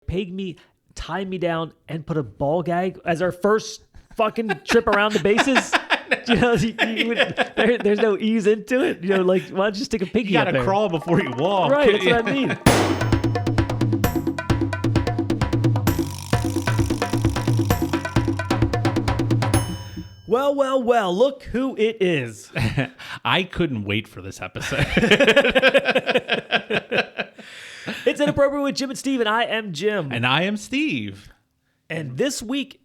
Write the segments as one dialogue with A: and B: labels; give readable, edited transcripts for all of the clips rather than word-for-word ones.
A: peg me, tie me down, and put a ball gag as our first fucking trip around the bases. You know, there's no ease into it. You know, like, why don't you stick a piggy
B: You
A: up
B: got
A: there?
B: to crawl before you walk.
A: Right, that's what I mean. Well, look who it is.
B: I couldn't wait for this episode.
A: It's Inappropriate with Jim and Steve, and I am Jim.
B: And I am Steve.
A: And this week,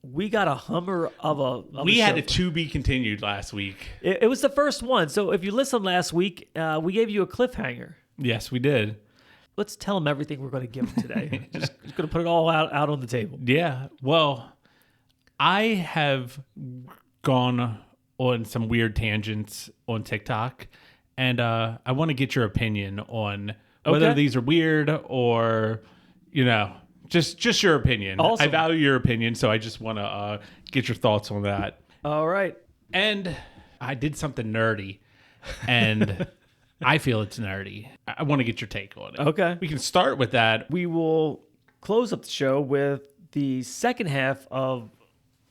A: we got a hummer of a
B: We
A: show.
B: had a to be continued last week.
A: It was the first one. So if you listened last week, we gave you a cliffhanger.
B: Yes, we did.
A: Let's tell them everything we're going to give them today. just going to put it all out on the table.
B: Yeah. Well, I have gone on some weird tangents on TikTok, and I want to get your opinion on whether
A: Okay.
B: these are weird or, you know, just your opinion.
A: Awesome.
B: I value your opinion, so I just want to get your thoughts on that.
A: All right.
B: And I did something nerdy, and I feel it's nerdy. I want to get your take on it.
A: Okay.
B: We can start with that.
A: We will close up the show with the second half of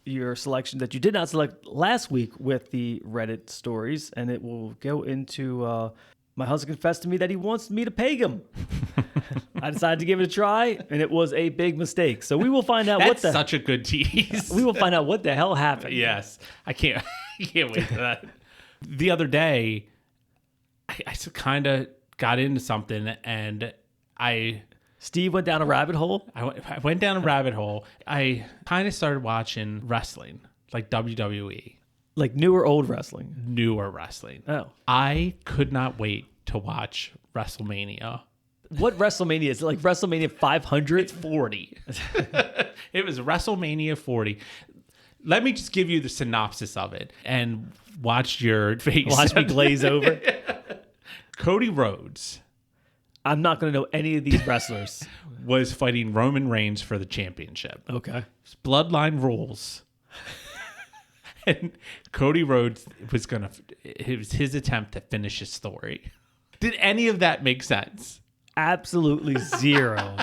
A: your selection that you did not select last week with the Reddit stories, and it will go into my husband confessed to me that he wants me to peg him. I decided to give it a try, and it was a big mistake. So we will find out
B: That's such a good tease.
A: we will find out what the hell happened.
B: Yes. I can't wait for that. The other day, I kind of got into something, and
A: Steve went down a rabbit hole.
B: I went down a rabbit hole. I kind of started watching wrestling, like WWE,
A: Like new or old wrestling?
B: newer wrestling.
A: Oh.
B: I could not wait to watch WrestleMania.
A: What WrestleMania is it? Like WrestleMania 500?
B: It's 40. It was WrestleMania 40. Let me just give you the synopsis of it and watch your face.
A: Watch me glaze over.
B: Cody Rhodes
A: I'm not going to know any of these wrestlers.
B: was fighting Roman Reigns for the championship.
A: Okay.
B: Bloodline rules. And Cody Rhodes it was his attempt to finish his story. Did any of that make sense?
A: Absolutely zero.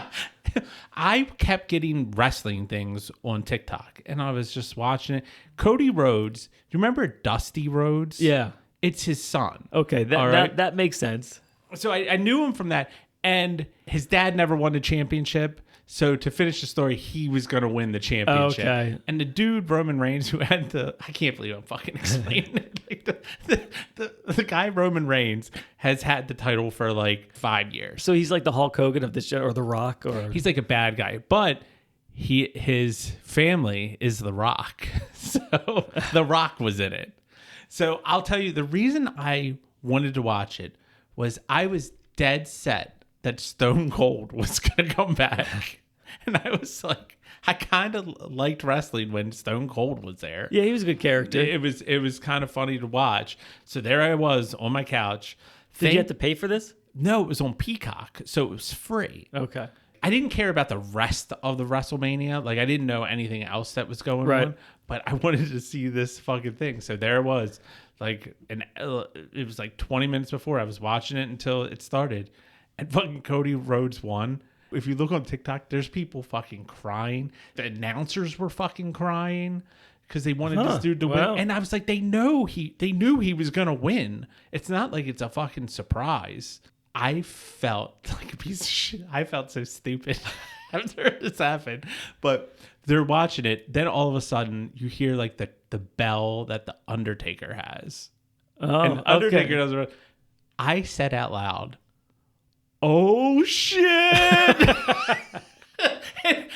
B: I kept getting wrestling things on TikTok, and I was just watching it. Cody Rhodes, you remember Dusty Rhodes?
A: Yeah.
B: It's his son.
A: Okay,
B: All right.
A: that makes sense.
B: So I knew him from that, and his dad never won the championship. So to finish the story, he was going to win the championship.
A: Okay.
B: And the dude, Roman Reigns, who had I can't believe I'm fucking explaining it. Like the guy, Roman Reigns, has had the title for like 5 years.
A: So he's like the Hulk Hogan of this show, or The Rock, or
B: He's like a bad guy, but his family is The Rock. So The Rock was in it. So I'll tell you, the reason I wanted to watch it was I was dead set that Stone Cold was going to come back. And I was like, I kind of liked wrestling when Stone Cold was there.
A: yeah, he was a good character.
B: It was kind of funny to watch. So there I was on my couch.
A: Did you have to pay for this?
B: No, it was on Peacock, so it was free.
A: Okay.
B: I didn't care about the rest of the WrestleMania. Like, I didn't know anything else that was going
A: Right.
B: on. But I wanted to see this fucking thing. So there it was. Like, it was like 20 minutes before I was watching it until it started. And fucking Cody Rhodes won. If you look on TikTok, there's people fucking crying. The announcers were fucking crying because they wanted this dude to
A: wow.
B: win. And I was like, they knew he was gonna win. It's not like it's a fucking surprise. I felt like a piece of shit. I felt so stupid after this happened. But they're watching it. Then all of a sudden, you hear like the bell that the Undertaker has.
A: Oh,
B: And Undertaker
A: okay.
B: does. I said out loud, "Oh shit!" And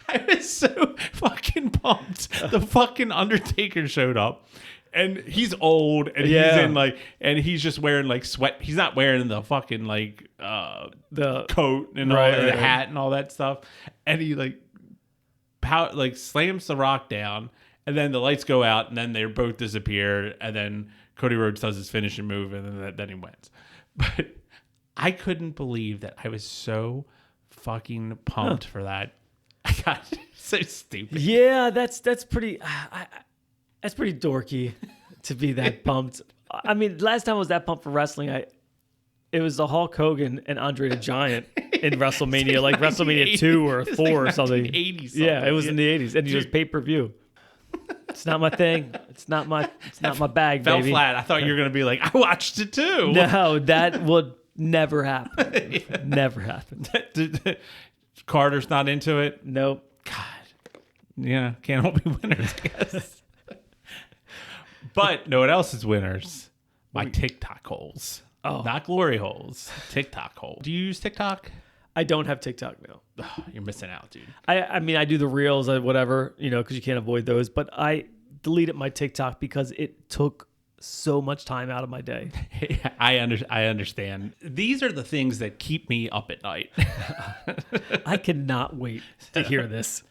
B: I was so fucking pumped. The fucking Undertaker showed up. And he's old, and
A: Yeah.
B: he's in like, and he's just wearing like sweat. He's not wearing the fucking like
A: The
B: coat and all
A: Right,
B: the
A: right.
B: hat and all that stuff. And he like slams the Rock down, and then the lights go out, and then they both disappear, and then Cody Rhodes does his finishing move, and then he wins. But I couldn't believe that. I was so fucking pumped for that. I got so stupid.
A: Yeah, that's pretty. That's pretty dorky to be that pumped. I mean, last time I was that pumped for wrestling, It was the Hulk Hogan and Andre the Giant in WrestleMania, like WrestleMania 2 or 4 or something.
B: 1980s
A: Yeah, it was in the 80s, and it was pay-per-view. It's not my thing. It's not my bag,
B: Fell
A: baby.
B: flat. I thought you were gonna be like, I watched it too.
A: No, that would never happen. Never happen.
B: Carter's not into it.
A: Nope.
B: God, yeah, can't all be winners, I guess. But know what else is winners? My TikTok holes.
A: Oh.
B: Not glory holes. TikTok holes. Do you use TikTok?
A: I don't have TikTok now.
B: Oh, you're missing out, dude.
A: I mean, I do the reels, whatever, because you can't avoid those. But I deleted my TikTok because it took so much time out of my day.
B: I understand. These are the things that keep me up at night.
A: I cannot wait to hear this.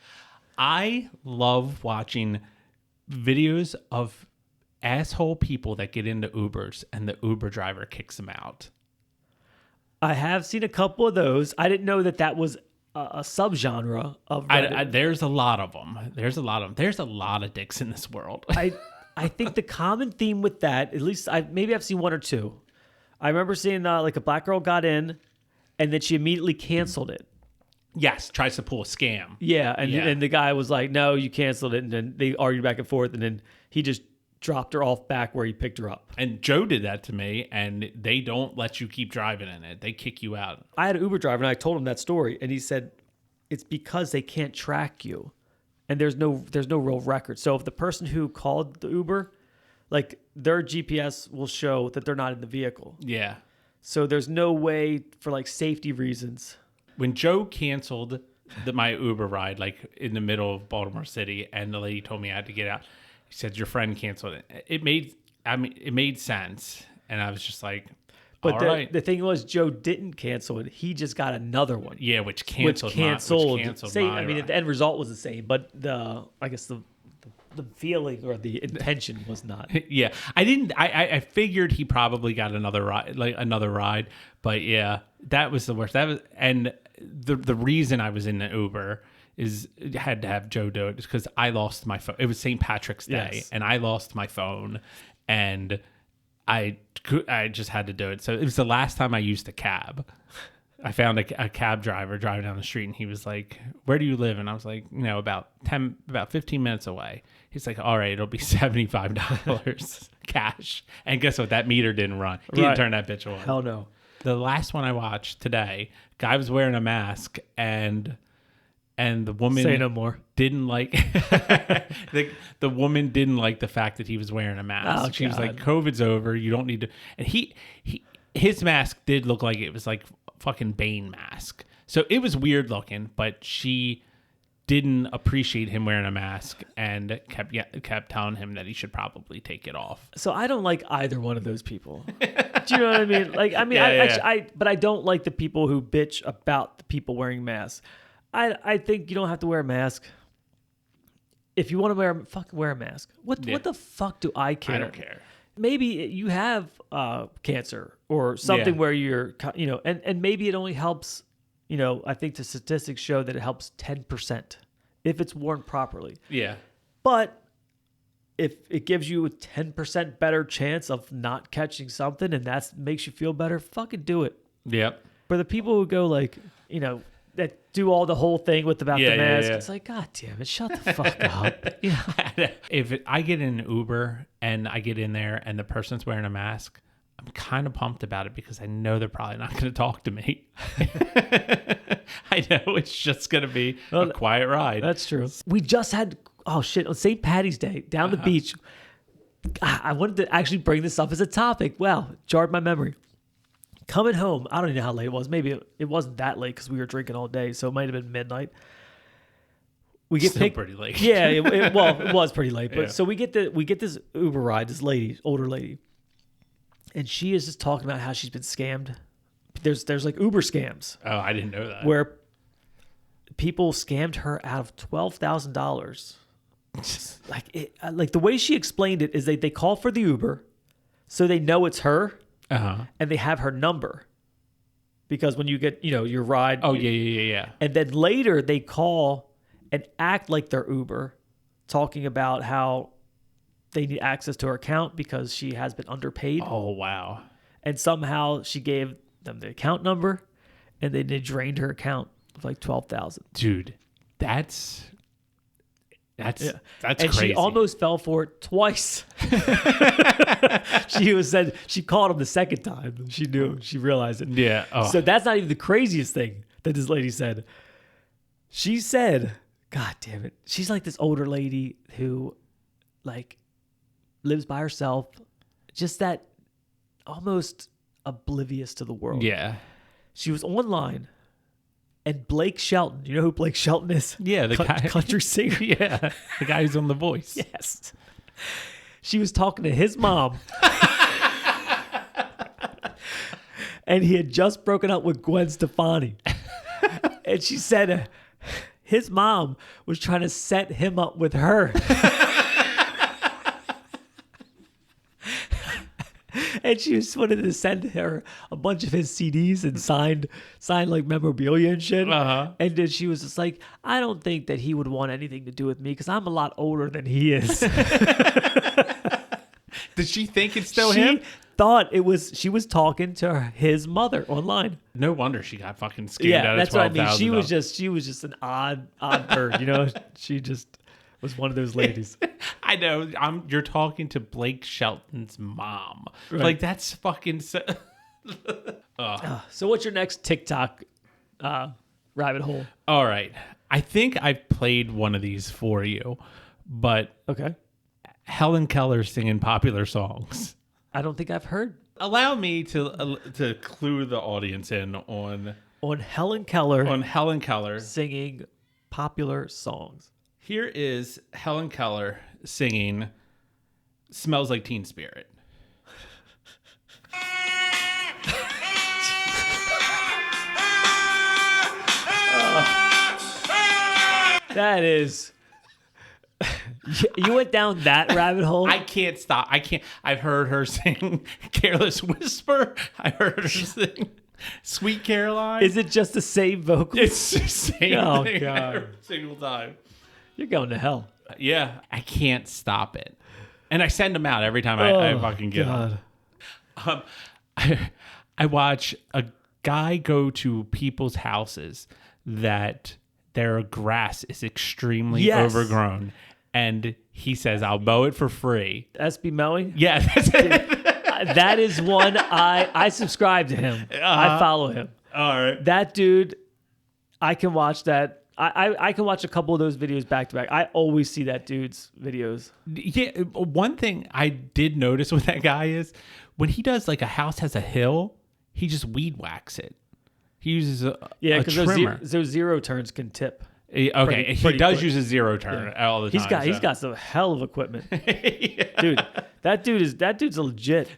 B: I love watching videos of asshole people that get into Ubers and the Uber driver kicks them out.
A: I have seen a couple of those. I didn't know that was a subgenre of Reddit.
B: There's a lot of them. There's a lot of dicks in this world.
A: I think the common theme with that, at least I've seen one or two. I remember seeing like a black girl got in, and then she immediately canceled it.
B: Yes, tries to pull a scam.
A: Yeah, and the guy was like, "No, you canceled it," and then they argued back and forth, and then he just dropped her off back where he picked her up.
B: And Joe did that to me, and they don't let you keep driving in it. They kick you out.
A: I had an Uber driver, and I told him that story, and he said, it's because they can't track you, and there's no real record. So if the person who called the Uber, like their GPS will show that they're not in the vehicle.
B: Yeah.
A: So there's no way for like safety reasons.
B: When Joe canceled my Uber ride, like in the middle of Baltimore City, and the lady told me I had to get out, he said, your friend canceled it. It made sense. And I was just like,
A: but
B: all right.
A: The thing was, Joe didn't cancel it. He just got another one.
B: Yeah, which canceled my
A: I mean,
B: ride.
A: the end result was the same, but the feeling or the intention was not.
B: Yeah, I figured he probably got another ride, but yeah, that was the worst. And the reason I was in the Uber had to have Joe do it is because I lost my phone. It was St. Patrick's Day,
A: Yes.
B: and I lost my phone, and I just had to do it. So it was the last time I used a cab. I found a cab driver driving down the street, and he was like, "Where do you live?" And I was like, about 15 minutes away. He's like, "All right, it'll be $75 cash." And guess what? That meter didn't run. He didn't turn that bitch on.
A: Hell no.
B: The last one I watched today, guy was wearing a mask, and the woman
A: Say no more.
B: didn't like the woman didn't like the fact that he was wearing a mask.
A: Oh,
B: she was
A: God.
B: like, "COVID's over. You don't need to." And his mask did look like it was like fucking Bane mask. So it was weird looking, but she didn't appreciate him wearing a mask and kept telling him that he should probably take it off.
A: So I don't like either one of those people. Do you know what I mean? Like, I mean,
B: Yeah.
A: but I don't like the people who bitch about the people wearing masks. I think you don't have to wear a mask. If you want to wear a mask. What the fuck do I care?
B: I don't care.
A: Maybe you have cancer or something where you're, and maybe it only helps, I think the statistics show that it helps 10% if it's worn properly.
B: Yeah.
A: But if it gives you a 10% better chance of not catching something and that makes you feel better, fucking do it.
B: Yep.
A: For the people who go like, that do all the whole thing about the mask, it's like, God damn it, shut the fuck up.
B: If I get in an Uber and I get in there and the person's wearing a mask, I'm kind of pumped about it because I know they're probably not going to talk to me. I know it's just going to be a quiet ride.
A: That's true. We just had, on St. Patty's Day, down the beach. I wanted to actually bring this up as a topic. Wow, jarred my memory. Coming home, I don't even know how late it was. Maybe it wasn't that late because we were drinking all day, so it might have been midnight. We get
B: Still pretty late.
A: Yeah, it was pretty late. But so we get this Uber ride, this lady, older lady, and she is just talking about how she's been scammed. There's like Uber scams.
B: Oh, I didn't know that.
A: Where people scammed her out of $12,000. Like the way she explained it is they call for the Uber, so they know it's her. And they have her number because when you get, your ride.
B: Oh, yeah.
A: And then later they call and act like they're Uber, talking about how they need access to her account because she has been underpaid.
B: Oh, wow.
A: And somehow she gave them the account number, and then they drained her account of like $12,000.
B: Dude, that's
A: And
B: crazy.
A: she almost fell for it twice. She called him the second time. She realized it.
B: Yeah. Oh.
A: So that's not even the craziest thing that this lady said. She said, God damn it. She's like this older lady who like lives by herself. Just that almost oblivious to the world.
B: Yeah.
A: She was online and Blake Shelton, you know who Blake Shelton is?
B: Yeah, the guy,
A: country singer.
B: Yeah, the guy who's on The Voice.
A: Yes. She was talking to his mom. And he had just broken up with Gwen Stefani. And she said his mom was trying to set him up with her. And she just wanted to send her a bunch of his CDs and signed like memorabilia and shit.
B: Uh-huh.
A: And then she was just like, I don't think that he would want anything to do with me because I'm a lot older than he is.
B: Did she think it's still
A: She
B: him?
A: thought she was talking to his mother online.
B: No wonder she got fucking scammed out of
A: That's what I mean.
B: $12,000.
A: She was just an odd bird, you know? She just was one of those ladies.
B: I know. You're talking to Blake Shelton's mom.
A: Right.
B: Like, that's fucking... So
A: what's your next TikTok rabbit hole?
B: All right. I think I've played one of these for you, but
A: Okay.
B: Helen Keller singing popular songs.
A: I don't think I've heard.
B: Allow me to clue the audience in on
A: Helen Keller
B: singing
A: singing popular songs.
B: Here is Helen Keller singing Smells Like Teen Spirit.
A: That is... You went down that rabbit hole?
B: I can't stop. I've heard her sing Careless Whisper. I heard her sing Sweet Caroline.
A: Is it just the same vocal?
B: It's the same thing
A: God.
B: every single time.
A: You're going to hell.
B: Yeah, I can't stop it. And I send them out every time I fucking get
A: God.
B: on. I watch a guy go to people's houses that their grass is extremely overgrown. And he says, I'll mow it for free.
A: SB Mowing?
B: Yeah, that's it.
A: That is one I subscribe to him. I follow him.
B: All right.
A: That dude, I can watch that. I can watch a couple of those videos back to back. I always see that dude's videos.
B: Yeah, one thing I did notice with that guy is when he does like a house has a hill, he just weed whacks it. He uses a trimmer.
A: Those zero turns can tip.
B: Okay, he does use a zero turn all the time.
A: He's got some hell of equipment.
B: Yeah.
A: Dude, that dude's legit.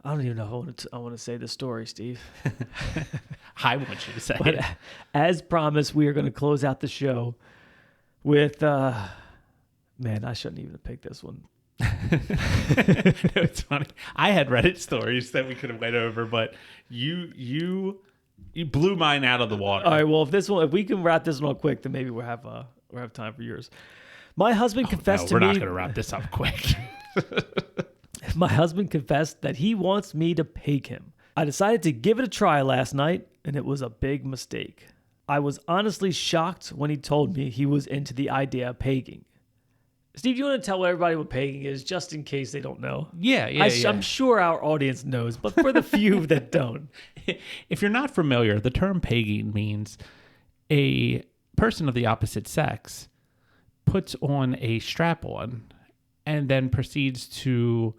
A: I don't even know how I want to say this story, Steve.
B: I want you to say
A: But
B: it.
A: as promised, we are going to close out the show with man, I shouldn't even have picked this one.
B: No, it's funny. I had Reddit stories that we could have went over, but you blew mine out of the water.
A: All right, well, if we can wrap this one up quick, then maybe we'll have time for yours. My husband confessed to me.
B: We're not going to wrap this up quick.
A: My husband confessed that he wants me to peg him. I decided to give it a try last night, and it was a big mistake. I was honestly shocked when he told me he was into the idea of pegging. Steve, you want to tell everybody what pegging is, just in case they don't know?
B: Yeah.
A: I'm sure our audience knows, but for the few that don't.
B: If you're not familiar, the term pegging means a person of the opposite sex puts on a strap-on and then proceeds to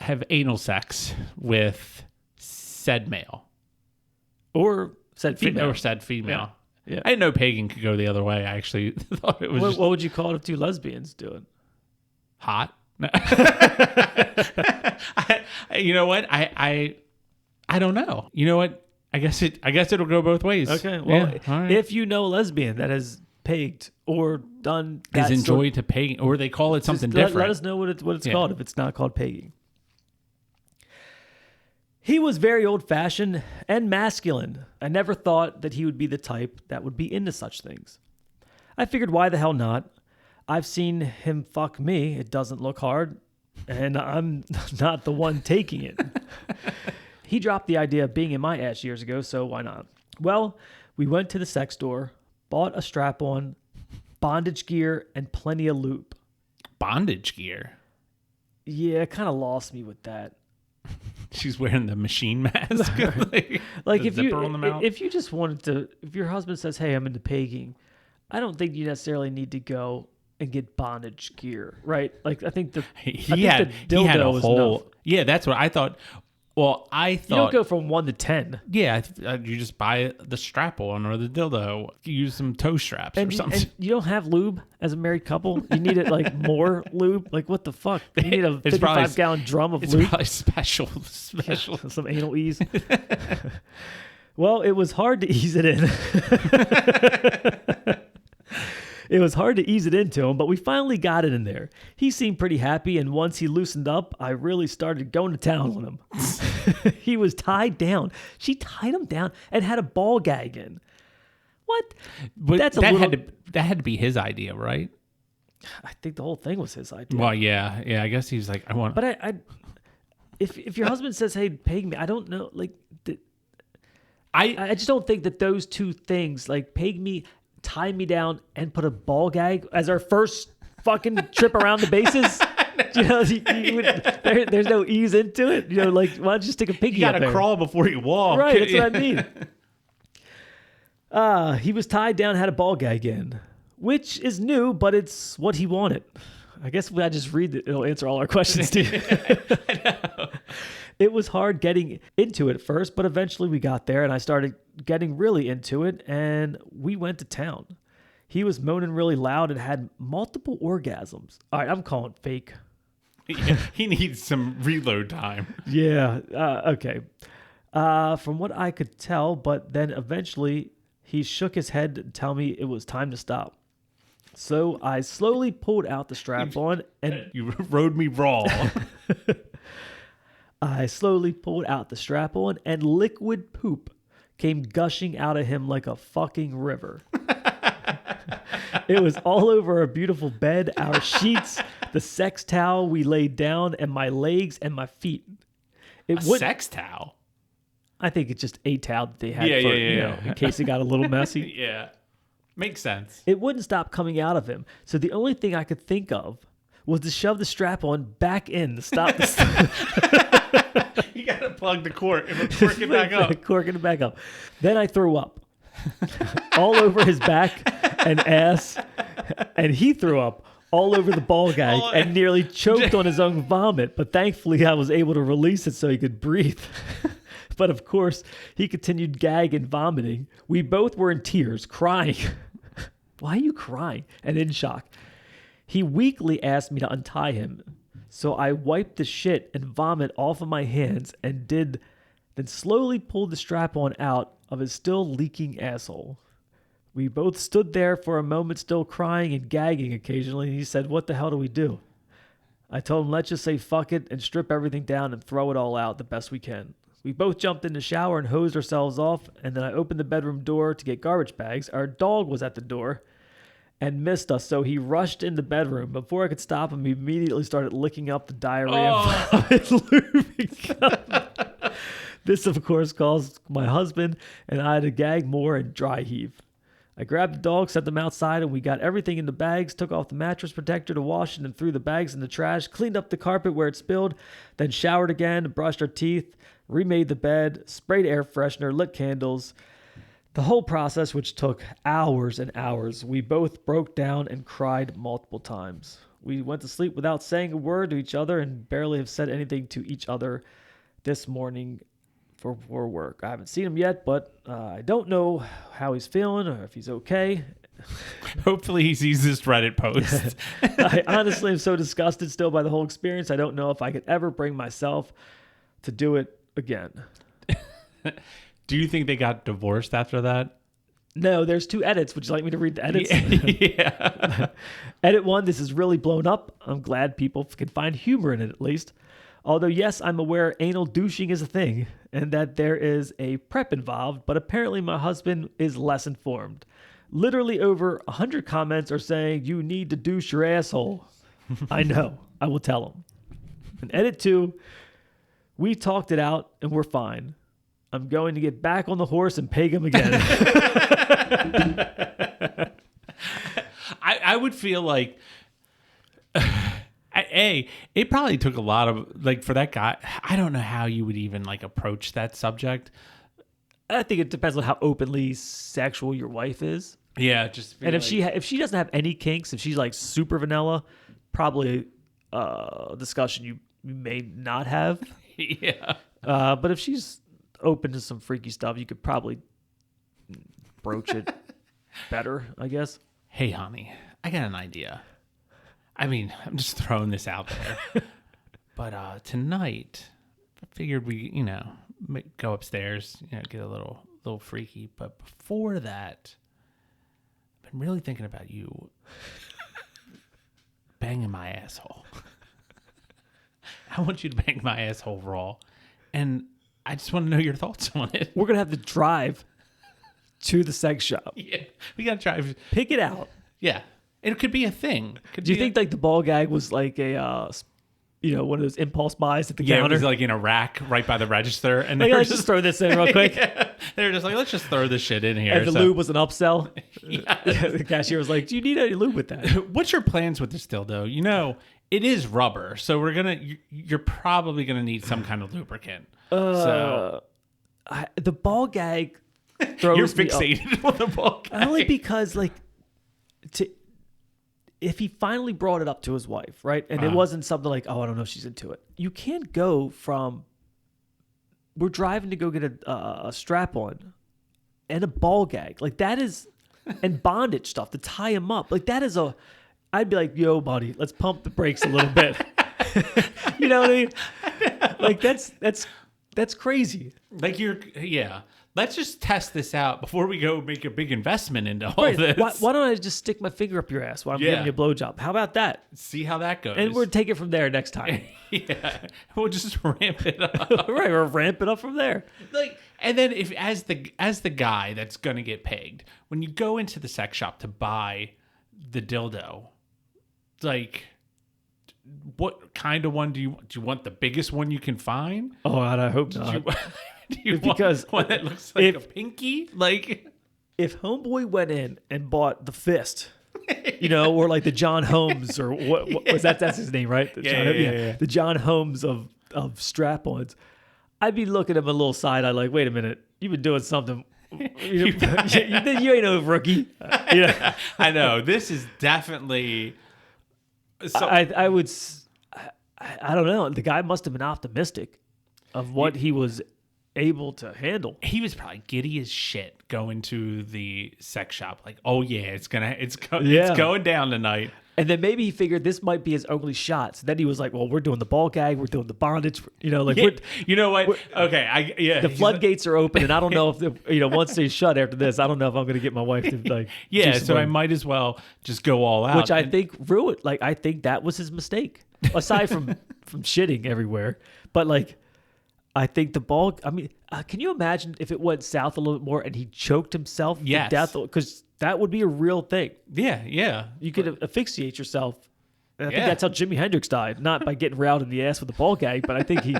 B: have anal sex with said male.
A: Or said female.
B: Or said female.
A: Yeah.
B: I didn't know pegging could go the other way. I actually thought it was
A: What would you call it if two lesbians do it?
B: hot. You know what? I don't know. You know what? I guess it'll go both ways.
A: Okay. Well,
B: all right.
A: if you know a lesbian that has pegged or done that,
B: is enjoyed to pegging, or they call it something
A: let
B: different.
A: us know what it's called if it's not called pegging. He was very old-fashioned and masculine. I never thought that he would be the type that would be into such things. I figured, why the hell not? I've seen him fuck me. It doesn't look hard, and I'm not the one taking it. He dropped the idea of being in my ass years ago, so why not? Well, we went to the sex store, bought a strap-on, bondage gear, and plenty of lube.
B: Bondage gear?
A: Yeah, it kind of lost me with that.
B: She's wearing the machine mask.
A: Like if you just wanted to, if your husband says, hey, I'm into pegging, I don't think you necessarily need to go and get bondage gear, right? Like I think the dildo was enough.
B: Yeah, that's what I thought. Well, I thought...
A: You don't go from 1 to 10.
B: Yeah, you just buy the strap-on or the dildo. You use some toe straps or something.
A: And you don't have lube as a married couple? You need it like more lube? Like what the fuck? You need a 55-gallon drum of lube?
B: It's probably special.
A: Yeah, some anal ease. Well, it was hard to ease it in. It was hard to ease it into him, but we finally got it in there. He seemed pretty happy, and once he loosened up, I really started going to town on him. He was tied down. She tied him down and had a ball gag in. What?
B: But that had to be his idea, right?
A: I think the whole thing was his idea.
B: Well, yeah. I guess he's like, I want.
A: But if your husband says, "Hey, peg me," I don't know. Like, I just don't think that those two things, like peg me, tie me down, and put a ball gag as our first fucking trip around the bases. You know, there's no ease into it. You know, like, why don't you just take a piggy?
B: You gotta crawl before you walk.
A: Right, that's what I mean. He was tied down, had a ball gag in, which is new, but it's what he wanted. I guess if I just read it, it'll answer all our questions to you.
B: I know.
A: It was hard getting into it at first, but eventually we got there, and I started getting really into it, and we went to town. He was moaning really loud and had multiple orgasms. All right, I'm calling fake.
B: He needs some reload time.
A: Yeah, okay. From what I could tell, but then eventually he shook his head to tell me it was time to stop. So I slowly pulled out the strap-on and...
B: You rode me raw.
A: I slowly pulled out the strap-on and liquid poop came gushing out of him like a fucking river. It was all over our beautiful bed, our sheets, the sex towel we laid down, and my legs and my feet.
B: Sex towel?
A: I think it's just a towel that they had in case it got a little messy.
B: Yeah. Makes sense.
A: It wouldn't stop coming out of him. So the only thing I could think of was to shove the strap-on back in to stop the...
B: You got to plug the cork and cork it back up.
A: Corking it back up. Then I threw up all over his back and ass, and he threw up all over the ball gag and nearly choked on his own vomit. But thankfully, I was able to release it so he could breathe. But of course, he continued gagging and vomiting. We both were in tears, crying. Why are you crying? And in shock. He weakly asked me to untie him. So I wiped the shit and vomit off of my hands and then slowly pulled the strap-on out of his still leaking asshole. We both stood there for a moment still crying and gagging occasionally, and he said, "What the hell do we do?" I told him, let's just say fuck it and strip everything down and throw it all out the best we can. We both jumped in the shower and hosed ourselves off, and then I opened the bedroom door to get garbage bags. Our dog was at the door and missed us, so he rushed in the bedroom. Before I could stop him, he immediately started licking up the diarrhea and lubing. This, of course, caused my husband and I to gag more and dry heave. I grabbed the dog, set them outside, and we got everything in the bags, took off the mattress protector to wash it and threw the bags in the trash, cleaned up the carpet where it spilled, then showered again, brushed our teeth, remade the bed, sprayed air freshener, lit candles. The whole process, which took hours and hours, we both broke down and cried multiple times. We went to sleep without saying a word to each other and barely have said anything to each other this morning for work. I haven't seen him yet, but I don't know how he's feeling or if he's okay.
B: Hopefully he sees this Reddit post.
A: I honestly am so disgusted still by the whole experience. I don't know if I could ever bring myself to do it again.
B: Do you think they got divorced after that?
A: No, there's 2 edits. Would you like me to read the edits?
B: Yeah.
A: Edit 1, this is really blown up. I'm glad people can find humor in it at least. Although, yes, I'm aware anal douching is a thing and that there is a prep involved, but apparently my husband is less informed. Literally over 100 comments are saying you need to douche your asshole. I know. I will tell him. And edit 2, we talked it out and we're fine. I'm going to get back on the horse and peg him again.
B: I would feel like it probably took a lot of like for that guy. I don't know how you would even like approach that subject.
A: I think it depends on how openly sexual your wife is.
B: Yeah, just
A: and if she doesn't have any kinks, if she's like super vanilla, probably a discussion you may not have.
B: Yeah.
A: But if she's open to some freaky stuff, you could probably broach it better, I guess.
B: Hey, honey, I got an idea. I mean, I'm just throwing this out there. But tonight, I figured we, go upstairs, get a little freaky. But before that, I've been really thinking about you banging my asshole. I want you to bang my asshole raw. And I just want to know your thoughts on it.
A: We're going to have to drive to the sex shop.
B: Yeah, we got to drive.
A: Pick it out.
B: Yeah. It could be a thing.
A: Do you think like the ball gag was like a, one of those impulse buys at the counter?
B: It was like in a rack right by the register. And
A: like, let's just throw this in real quick.
B: Yeah. They were just like, let's just throw this shit in here.
A: And the lube was an upsell. The cashier was like, do you need any lube with that?
B: What's your plans with this dildo? It is rubber. So you're probably going to need some kind of lubricant.
A: The ball gag throws
B: You're
A: me
B: fixated on the ball gag.
A: Only because if he finally brought it up to his wife, right? And it wasn't something like, oh, I don't know if she's into it. You can't go from, we're driving to go get a strap on and a ball gag. Like that is, and bondage stuff to tie him up. Like that is I'd be like, yo, buddy, let's pump the brakes a little bit. You know what I mean? Like that's crazy.
B: Like let's just test this out before we go make a big investment into all this.
A: Why don't I just stick my finger up your ass while I'm giving you a blowjob? How about that?
B: See how that goes.
A: And we'll take it from there next time.
B: Yeah. We'll just ramp it up.
A: Right, we'll ramp it up from there.
B: And then if as the guy that's gonna get pegged, when you go into the sex shop to buy the dildo, like what kind of one do you want the biggest one you can find?
A: Oh God, I hope not.
B: Do you
A: because
B: want one that looks like a pinky? Like
A: if Homeboy went in and bought the fist, or like the John Holmes or what was that? That's his name, right? The John Holmes of strap-ons. I'd be looking at him a little side eye, like, wait a minute, you've been doing something. You ain't no rookie.
B: I know this is definitely.
A: I would. I don't know. The guy must have been optimistic of what he was able to handle.
B: He was probably giddy as shit going to the sex shop. Like, oh yeah, it's going down tonight.
A: And then maybe he figured this might be his only shot. So then he was like, well, we're doing the ball gag, we're doing the bondage. You know what?
B: Okay,
A: the floodgates are open, and I don't know if once they shut after this, I don't know if I'm going to get my wife to like.
B: Yeah, so I might as well just go all out,
A: which I think ruined. Like I think that was his mistake, aside from shitting everywhere. But like, I think the ball. I mean, can you imagine if it went south a little bit more and he choked himself to death? Because that would be a real thing.
B: Yeah.
A: You could asphyxiate yourself. And I think that's how Jimi Hendrix died. Not by getting riled in the ass with a ball gag, but I think he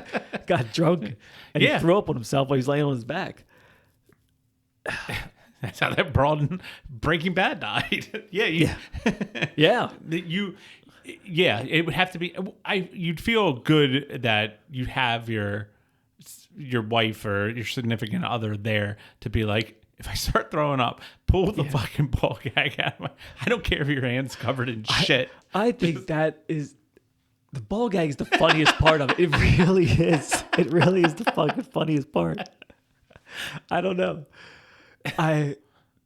A: got drunk and he threw up on himself while he's laying on his back.
B: That's how that broad in Breaking Bad died. Yeah. It would have to be. You'd feel good that you have your wife or your significant other there to be like, if I start throwing up, pull the fucking ball gag out of my. I don't care if your hand's covered in shit.
A: I think that is the ball gag is the funniest part of it. It really is. It really is the fucking funniest part. I don't know. It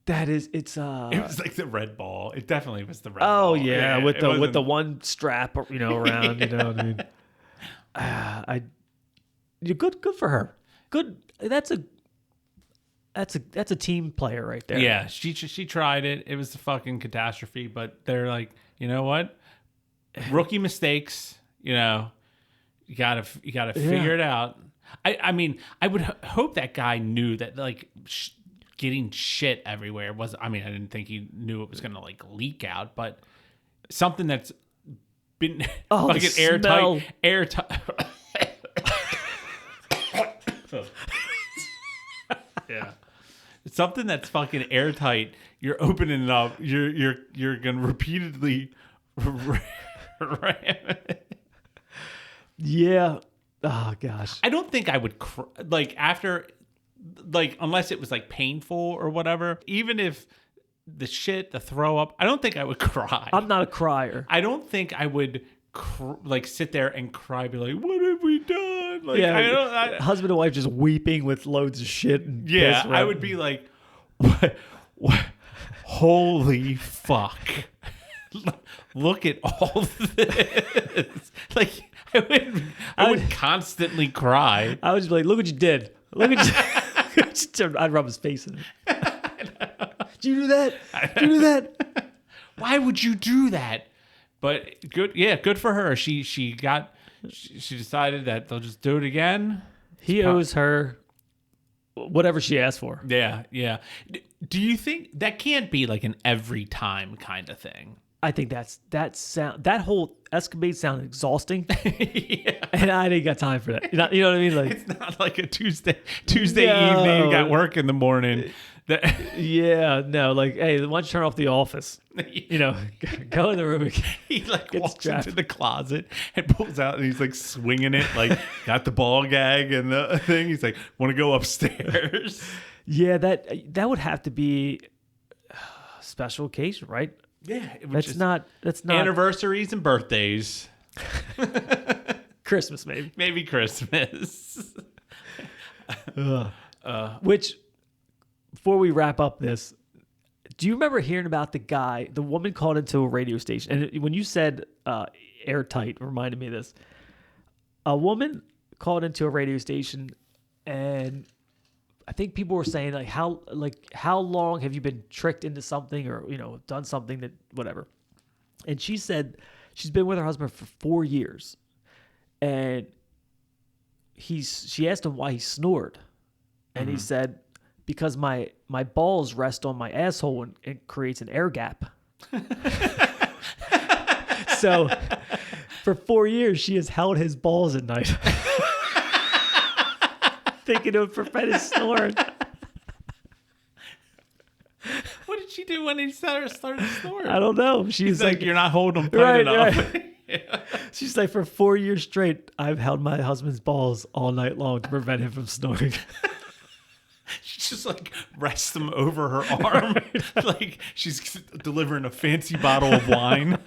A: was
B: like the red ball. It definitely was the red
A: ball.
B: Oh
A: yeah, with the one strap, around. You know what I mean? You're good for her. Good. That's a team player right there.
B: Yeah, she tried it. It was a fucking catastrophe. But they're like, you know what? Rookie mistakes. You gotta figure it out. I mean, I would hope that guy knew that like getting shit everywhere. I mean, I didn't think he knew it was gonna like leak out, but something that's been like an airtight. Yeah, something that's fucking airtight. You're opening it up. You're gonna repeatedly ram it.
A: Yeah. Oh gosh.
B: I don't think I would like after, like unless it was like painful or whatever. Even if the throw up, I don't think I would cry.
A: I'm not a crier.
B: I don't think I would like sit there and cry, be like, "What have we done?" Like,
A: yeah, husband and wife just weeping with loads of shit. And
B: yeah, I would be like, "What? Holy fuck! Look at all this!" Like, I would constantly cry.
A: I would just be like, "Look what you did! Look at you!" I'd rub his face in it. Did you do that? Did you do that?
B: Why would you do that? But good for her. She decided that they'll just do it again.
A: He owes her whatever she asked for.
B: Yeah. Do you think that can't be like an every time kind of thing?
A: I think that whole escapade sounded exhausting.
B: Yeah.
A: And I didn't got time for that. You know what I mean? Like,
B: it's not like a Tuesday evening, got work in the morning.
A: Yeah, no, like, hey, why don't you turn off the office? You know, go in the room.
B: He like walks into the closet and pulls out, and he's like swinging it, like got the ball gag and the thing. He's like, want to go upstairs?
A: Yeah, that would have to be a special occasion, right?
B: Yeah,
A: that's not
B: anniversaries and birthdays.
A: Christmas,
B: maybe Christmas.
A: Which, before we wrap up this, do you remember hearing about the woman called into a radio station? And when you said airtight, reminded me of this. A woman called into a radio station, and I think people were saying how long have you been tricked into something, or done something that whatever. And she said she's been with her husband for 4 years, and she asked him why he snored, and he said, because my balls rest on my asshole and it creates an air gap. So for 4 years she has held his balls at night. Thinking it would prevent his snoring.
B: What did she do when he started snoring?
A: I don't know. She's like,
B: you're not holding them tight enough.
A: Right. Yeah. She's like, for 4 years straight, I've held my husband's balls all night long to prevent him from snoring.
B: She just like rests them over her arm. Right. Like she's delivering a fancy bottle of wine.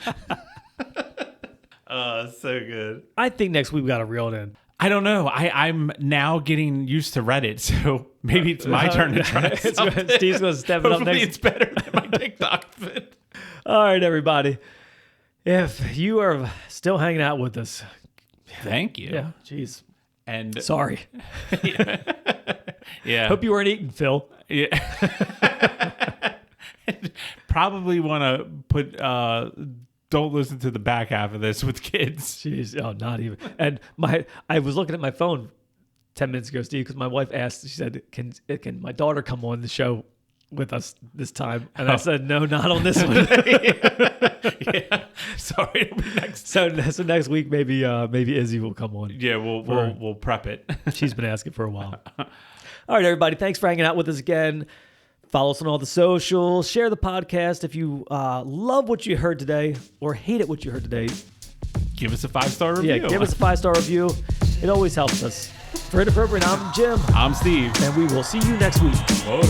B: So good.
A: I think next week we got to reel it in.
B: I don't know. I'm now getting used to Reddit, so maybe it's my turn to try something.
A: Steve's going to step it up next.
B: Hopefully it's better than my TikTok vid.
A: All right, everybody. If you are still hanging out with us,
B: thank you.
A: Yeah, jeez.
B: And
A: sorry.
B: Yeah.
A: Hope you weren't eating, Phil.
B: Yeah. Probably want to put don't listen to the back half of this with kids.
A: Jeez, not even. And I was looking at my phone 10 minutes ago, Steve, because my wife asked. She said, "Can my daughter come on the show with us this time?" And I said, "No, not on this one."
B: Yeah. Sorry. It'll be next.
A: So next week maybe Izzy will come on.
B: Yeah, we'll prep it.
A: She's been asking for a while. All right, everybody. Thanks for hanging out with us again. Follow us on all the socials. Share the podcast. If you love what you heard today or hated what you heard today,
B: give us a 5-star review.
A: Yeah, give us a 5-star review. It always helps us. For Inappropriate, I'm Jim.
B: I'm Steve.
A: And we will see you next week.
B: Whoa.